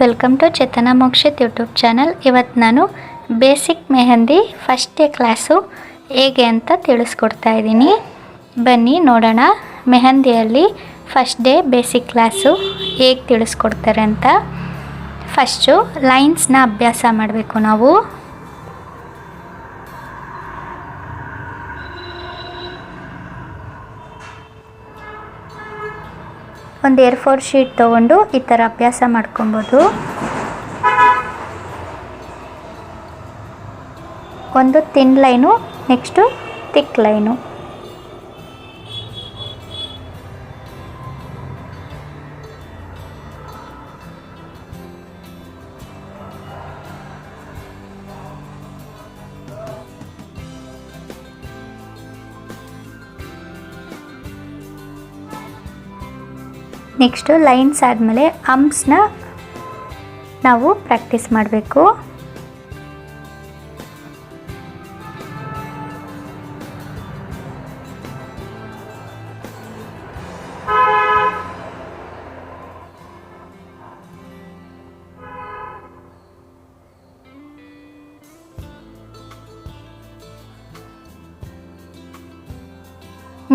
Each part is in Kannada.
Welcome to Chetana Mokshit YouTube channel. ಇವತ್ತು ನಾನು basic mehndi first day class ಹೇಗೆ ಅಂತ ತಿಳಿಸ್ಕೊಡ್ತಾ ಇದ್ದೀನಿ. ಬನ್ನಿ ನೋಡೋಣ ಮೆಹಂದಿಯಲ್ಲಿ ಫಸ್ಟ್ ಡೇ ಬೇಸಿಕ್ ಕ್ಲಾಸು ಹೇಗೆ ತಿಳಿಸ್ಕೊಡ್ತಾರೆ ಅಂತ. ಫಸ್ಟು ಲೈನ್ಸ್ನ ಅಭ್ಯಾಸ ಮಾಡಬೇಕು ನಾವು. ಒಂದು A4 ಶೀಟ್ ತೊಗೊಂಡು ಈ ಥರ ಅಭ್ಯಾಸ ಮಾಡ್ಕೊಬೋದು. ಒಂದು ತಿನ್ ಲೈನು, ನೆಕ್ಸ್ಟು ತಿಕ್ ಲೈನು. ನೆಕ್ಸ್ಟು ಲೈನ್ಸ್ ಆದಮೇಲೆ ಹಂಪ್ಸ್ನ ನಾವು ಪ್ರಾಕ್ಟೀಸ್ ಮಾಡಬೇಕು.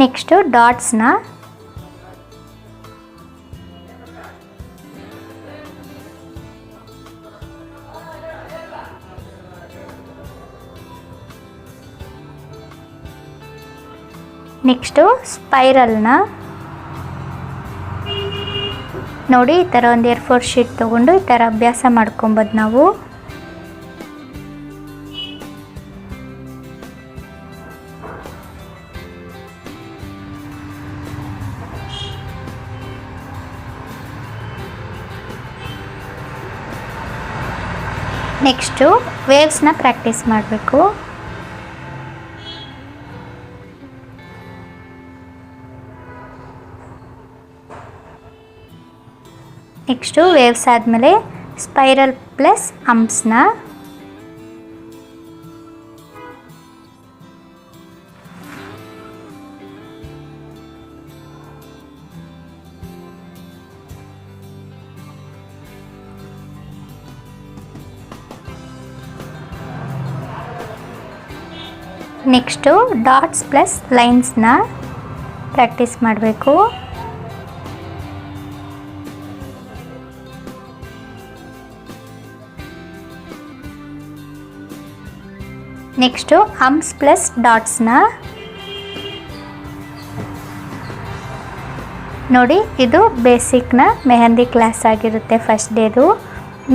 ನೆಕ್ಸ್ಟು ಡಾಟ್ಸ್ನ ನೆಕ್ಸ್ಟು ಸ್ಪೈರಲ್ನ ನೋಡಿ ಈ ಥರ ಒಂದು A4 ಶೀಟ್ ತೊಗೊಂಡು ಈ ಥರ ಅಭ್ಯಾಸ ಮಾಡ್ಕೊಬೋದು ನಾವು. ನೆಕ್ಸ್ಟು ವೇವ್ಸ್ನ ಪ್ರಾಕ್ಟೀಸ್ ಮಾಡಬೇಕು. ನೆಕ್ಸ್ಟು ವೇವ್ಸ್ ಆದಮೇಲೆ ಸ್ಪೈರಲ್ ಪ್ಲಸ್ ಹಂಪ್ಸ್ನ. ನೆಕ್ಸ್ಟು ಡಾಟ್ಸ್ ಪ್ಲಸ್ ಲೈನ್ಸ್ನ ಪ್ರಾಕ್ಟೀಸ್ ಮಾಡಬೇಕು. ನೆಕ್ಸ್ಟು ಹಂಪ್ಸ್ ಪ್ಲಸ್ ಡಾಟ್ಸ್ನ ನೋಡಿ. ಇದು ಬೇಸಿಕ್ನ ಮೆಹಂದಿ ಕ್ಲಾಸ್ ಆಗಿರುತ್ತೆ ಫಸ್ಟ್ ಡೇದು.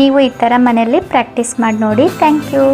ನೀವು ಈ ಥರ ಮನೆಯಲ್ಲಿ ಪ್ರಾಕ್ಟೀಸ್ ಮಾಡಿ ನೋಡಿ. Thank you.